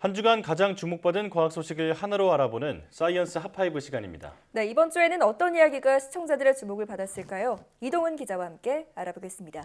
한 주간 가장 주목받은 과학 소식을 하나로 알아보는 사이언스 핫파이브 시간입니다. 네, 이번 주에는 어떤 이야기가 시청자들의 주목을 받았을까요? 이동은 기자와 함께 알아보겠습니다.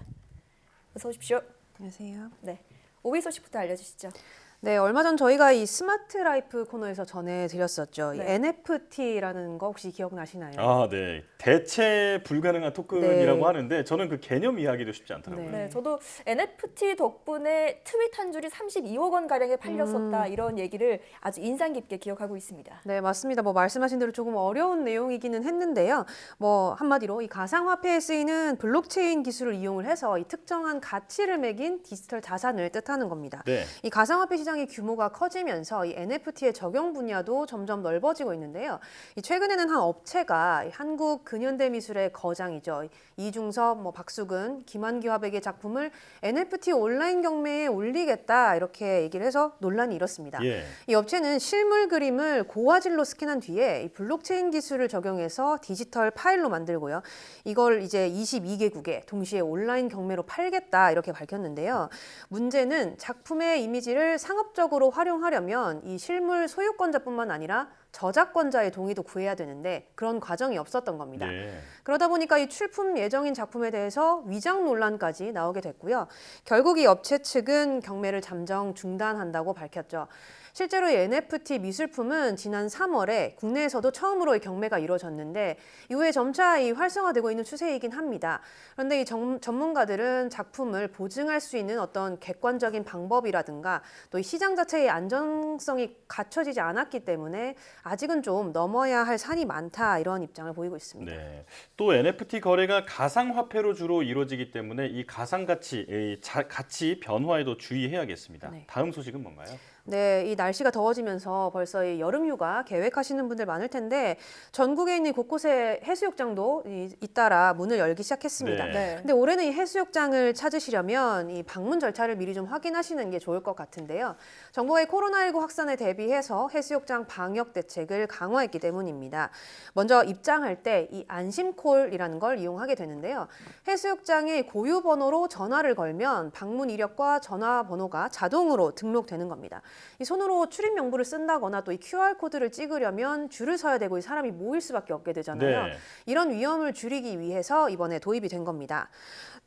어서 오십시오. 안녕하세요. 네, 5위 소식부터 알려주시죠. 네, 얼마 전 저희가 이 스마트 라이프 코너에서 전해드렸었죠. 이 네. NFT라는 거 혹시 기억나시나요? 아, 네. 대체 불가능한 토큰이라고 네. 하는데 저는 그 개념 이해하기도 쉽지 않더라고요. 네, 저도 NFT 덕분에 트윗 한 줄이 32억 원 가량에 팔렸었다 이런 얘기를 아주 인상 깊게 기억하고 있습니다. 네, 맞습니다. 뭐 말씀하신 대로 조금 어려운 내용이기는 했는데요. 뭐 한마디로 이 가상화폐에 쓰이는 블록체인 기술을 이용을 해서 이 특정한 가치를 매긴 디지털 자산을 뜻하는 겁니다. 네. 이 가상화폐 시장의 규모가 커지면서 이 NFT의 적용 분야도 점점 넓어지고 있는데요. 이 최근에는 한 업체가 이 한국 근현대 미술의 거장이죠. 이중섭, 박수근, 김한기 화백의 작품을 NFT 온라인 경매에 올리겠다 이렇게 얘기를 해서 논란이 일었습니다. 예. 이 업체는 실물 그림을 고화질로 스캔한 뒤에 이 블록체인 기술을 적용해서 디지털 파일로 만들고요. 이걸 이제 22개국에 동시에 온라인 경매로 팔겠다 이렇게 밝혔는데요. 문제는 작품의 이미지를 상업적으로 활용하려면 이 실물 소유권자뿐만 아니라 저작권자의 동의도 구해야 되는데 그런 과정이 없었던 겁니다. 네. 그러다 보니까 이 출품 예정인 작품에 대해서 위장 논란까지 나오게 됐고요. 결국 이 업체 측은 경매를 잠정 중단한다고 밝혔죠. 실제로 이 NFT 미술품은 지난 3월에 국내에서도 처음으로 이 경매가 이루어졌는데 이후에 점차 이 활성화되고 있는 추세이긴 합니다. 그런데 이 전문가들은 작품을 보증할 수 있는 어떤 객관적인 방법이라든가 또 이 시장 자체의 안정성이 갖춰지지 않았기 때문에 아직은 좀 넘어야 할 산이 많다 이런 입장을 보이고 있습니다. 네. 또 NFT 거래가 가상화폐로 주로 이루어지기 때문에 이 가상가치, 가치 변화에도 주의해야겠습니다. 네. 다음 소식은 뭔가요? 네, 이 날씨가 더워지면서 벌써 이 여름휴가 계획하시는 분들 많을 텐데 전국에 있는 곳곳에 해수욕장도 잇따라 문을 열기 시작했습니다. 네. 네. 근데 올해는 이 해수욕장을 찾으시려면 이 방문 절차를 미리 좀 확인하시는 게 좋을 것 같은데요. 정부가 이 코로나19 확산에 대비해서 해수욕장 방역 대책을 강화했기 때문입니다. 먼저 입장할 때 이 안심콜이라는 걸 이용하게 되는데요. 해수욕장의 고유 번호로 전화를 걸면 방문 이력과 전화번호가 자동으로 등록되는 겁니다. 이 손으로 출입 명부를 쓴다거나 또 이 QR코드를 찍으려면 줄을 서야 되고 이 사람이 모일 수밖에 없게 되잖아요. 네. 이런 위험을 줄이기 위해서 이번에 도입이 된 겁니다.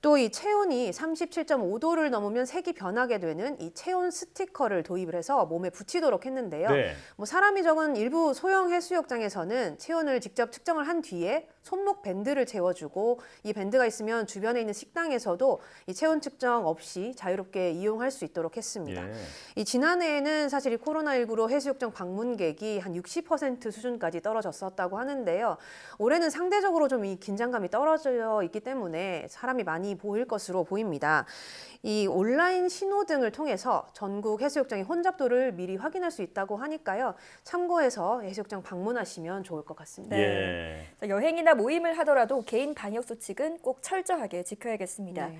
또 이 체온이 37.5도를 넘으면 색이 변하게 되는 이 체온 스티커를 도입을 해서 몸에 붙이도록 했는데요. 네. 사람이 적은 일부 소형 해수욕장에서는 체온을 직접 측정을 한 뒤에 손목 밴드를 채워주고 이 밴드가 있으면 주변에 있는 식당에서도 이 체온 측정 없이 자유롭게 이용할 수 있도록 했습니다. 예. 이 지난해에는 사실 이 코로나19로 해수욕장 방문객이 한 60% 수준까지 떨어졌었다고 하는데요. 올해는 상대적으로 좀 이 긴장감이 떨어져 있기 때문에 사람이 많이 보일 것으로 보입니다. 이 온라인 신호등을 통해서 전국 해수욕장의 혼잡도를 미리 확인할 수 있다고 하니까요. 참고해서 해수욕장 방문하시면 좋을 것 같습니다. 예. 자, 여행이나 모임을 하더라도 개인 방역 수칙은 꼭 철저하게 지켜야겠습니다. 네.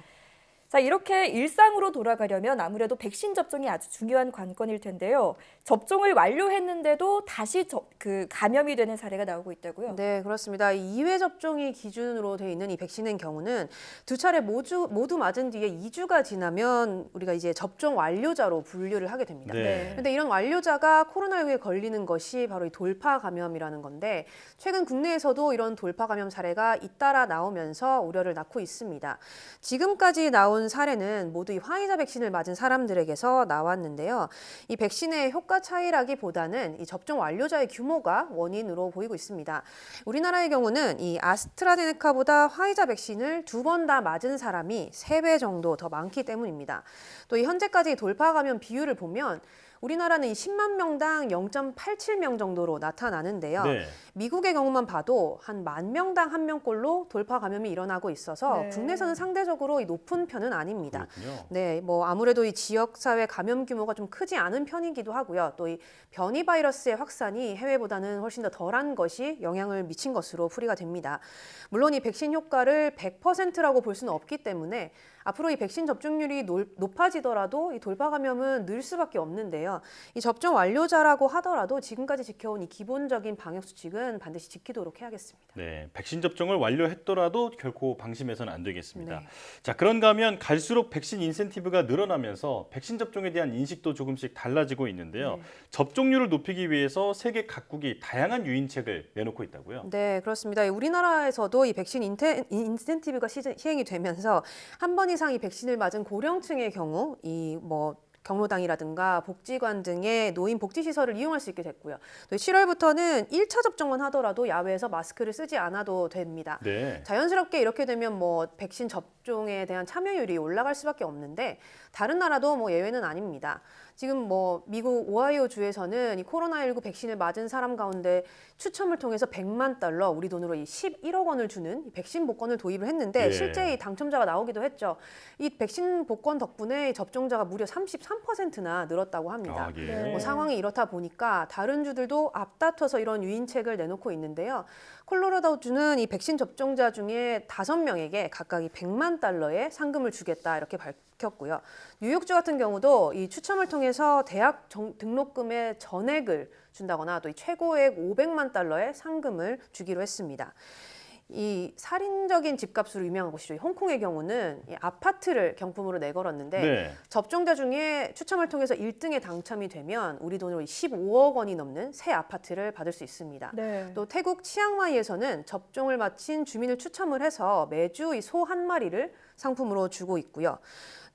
자, 이렇게 일상으로 돌아가려면 아무래도 백신 접종이 아주 중요한 관건일 텐데요. 접종을 완료했는데도 다시 감염이 되는 사례가 나오고 있다고요? 네, 그렇습니다. 2회 접종이 기준으로 돼 있는 이 백신의 경우는 두 차례 모두 맞은 뒤에 2주가 지나면 우리가 이제 접종 완료자로 분류를 하게 됩니다. 네. 그런데 이런 완료자가 코로나19에 걸리는 것이 바로 이 돌파 감염이라는 건데 최근 국내에서도 이런 돌파 감염 사례가 잇따라 나오면서 우려를 낳고 있습니다. 지금까지 나온 사례는 모두 이 화이자 백신을 맞은 사람들에게서 나왔는데요. 이 백신의 효과 차이라기보다는 이 접종 완료자의 규모가 원인으로 보이고 있습니다. 우리나라의 경우는 이 아스트라제네카보다 화이자 백신을 2번 다 맞은 사람이 3배 정도 더 많기 때문입니다. 또 이 현재까지 돌파 감염 비율을 보면 우리나라는 이 10만 명당 0.87명 정도로 나타나는데요. 네. 미국의 경우만 봐도 한 10,000명당 1명꼴로 돌파 감염이 일어나고 있어서 네. 국내에서는 상대적으로 높은 편은 아닙니다. 그렇군요. 네, 아무래도 이 지역사회 감염 규모가 좀 크지 않은 편이기도 하고요. 또 이 변이 바이러스의 확산이 해외보다는 훨씬 더 덜한 것이 영향을 미친 것으로 풀이가 됩니다. 물론 이 백신 효과를 100%라고 볼 수는 없기 때문에 앞으로 이 백신 접종률이 높아지더라도 이 돌파 감염은 늘 수밖에 없는데요. 이 접종 완료자라고 하더라도 지금까지 지켜온 이 기본적인 방역 수칙은 반드시 지키도록 해야겠습니다. 네, 백신 접종을 완료했더라도 결코 방심해서는 안 되겠습니다. 네. 자, 그런가 하면 갈수록 백신 인센티브가 늘어나면서 백신 접종에 대한 인식도 조금씩 달라지고 있는데요. 네. 접종률을 높이기 위해서 세계 각국이 다양한 유인책을 내놓고 있다고요. 네, 그렇습니다. 우리나라에서도 이 백신 인센티브가 시행이 되면서 한 번 이상 이 백신을 맞은 고령층의 경우 경로당이라든가 복지관 등의 노인 복지시설을 이용할 수 있게 됐고요. 또 7월부터는 1차 접종만 하더라도 야외에서 마스크를 쓰지 않아도 됩니다. 네. 자연스럽게 이렇게 되면 백신 접종에 대한 참여율이 올라갈 수밖에 없는데 다른 나라도 예외는 아닙니다. 지금 미국 오하이오 주에서는 이 코로나19 백신을 맞은 사람 가운데 추첨을 통해서 100만 달러, 우리 돈으로 이 11억 원을 주는 이 백신 복권을 도입을 했는데 예. 실제 이 당첨자가 나오기도 했죠. 이 백신 복권 덕분에 접종자가 무려 33%나 늘었다고 합니다. 아, 예. 네. 상황이 이렇다 보니까 다른 주들도 앞다퉈서 이런 유인책을 내놓고 있는데요. 콜로라도주는 이 백신 접종자 중에 5명에게 각각 이 100만 달러의 상금을 주겠다 이렇게 밝혔고요. 뉴욕주 같은 경우도 이 추첨을 통해서 대학 등록금의 전액을 준다거나 또 이 최고액 500만 달러의 상금을 주기로 했습니다. 이 살인적인 집값으로 유명한 곳이죠. 홍콩의 경우는 이 아파트를 경품으로 내걸었는데 네. 접종자 중에 추첨을 통해서 1등에 당첨이 되면 우리 돈으로 15억 원이 넘는 새 아파트를 받을 수 있습니다. 네. 또 태국 치앙마이에서는 접종을 마친 주민을 추첨을 해서 매주 이 소 한 마리를 상품으로 주고 있고요.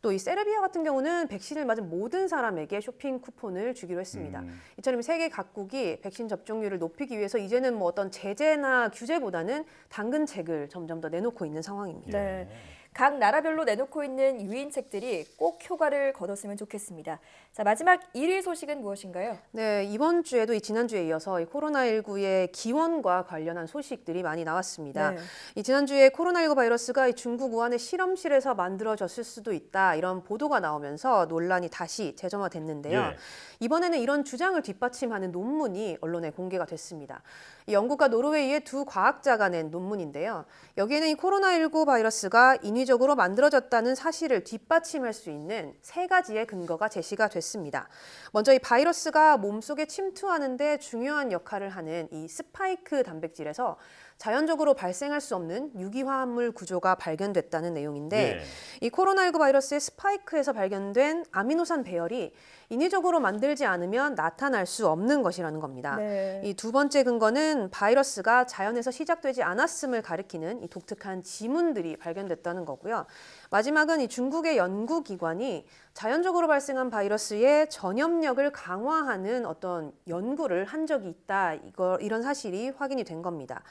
또 이 세르비아 같은 경우는 백신을 맞은 모든 사람에게 쇼핑 쿠폰을 주기로 했습니다. 이처럼 세계 각국이 백신 접종률을 높이기 위해서 이제는 어떤 제재나 규제보다는 당근책을 점점 더 내놓고 있는 상황입니다. 네. 각 나라별로 내놓고 있는 유인책들이 꼭 효과를 거뒀으면 좋겠습니다. 자, 마지막 1위 소식은 무엇인가요? 네, 이번 주에도 이 지난주에 이어서 이 코로나19의 기원과 관련한 소식들이 많이 나왔습니다. 네. 이 지난주에 코로나19 바이러스가 이 중국 우한의 실험실에서 만들어졌을 수도 있다 이런 보도가 나오면서 논란이 다시 재점화됐는데요. 예. 이번에는 이런 주장을 뒷받침하는 논문이 언론에 공개가 됐습니다. 이 영국과 노르웨이의 두 과학자가 낸 논문인데요. 여기에는 이 코로나19 바이러스가 인위적으로 만들어졌다는 사실을 뒷받침할 수 있는 3가지의 근거가 제시가 됐습니다. 먼저 이 바이러스가 몸속에 침투하는 데 중요한 역할을 하는 이 스파이크 단백질에서 자연적으로 발생할 수 없는 유기화합물 구조가 발견됐다는 내용인데 예. 이 코로나19 바이러스의 스파이크에서 발견된 아미노산 배열이 인위적으로 만들지 않으면 나타날 수 없는 것이라는 겁니다. 네. 이 두 번째 근거는 바이러스가 자연에서 시작되지 않았음을 가리키는 이 독특한 지문들이 발견됐다는 거고요. 마지막은 이 중국의 연구기관이 자연적으로 발생한 바이러스의 전염력을 강화하는 어떤 연구를 한 적이 있다. 이런 사실이 확인이 된 겁니다.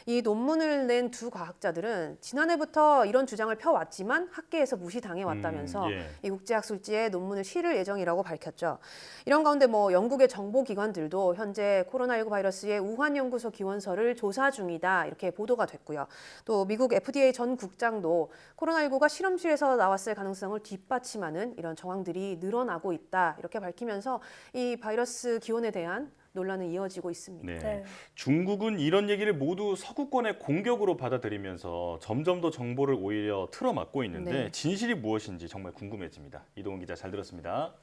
이 논문을 낸 두 과학자들은 지난해부터 이런 주장을 펴왔지만 학계에서 무시당해 왔다면서 예. 이 국제학술지에 논문을 실을 예정이라고 밝혔죠. 이런 가운데 영국의 정보기관들도 현재 코로나19 바이러스의 우한 연구소 기원서를 조사 중이다 이렇게 보도가 됐고요. 또 미국 FDA 전 국장도 코로나19가 실험실에서 나왔을 가능성을 뒷받침하는 이런 정황들이 늘어나고 있다 이렇게 밝히면서 이 바이러스 기원에 대한 논란은 이어지고 있습니다. 네. 네. 중국은 이런 얘기를 모두 서구권의 공격으로 받아들이면서 점점 더 정보를 오히려 틀어막고 있는데 네. 진실이 무엇인지 정말 궁금해집니다. 이동훈 기자 잘 들었습니다.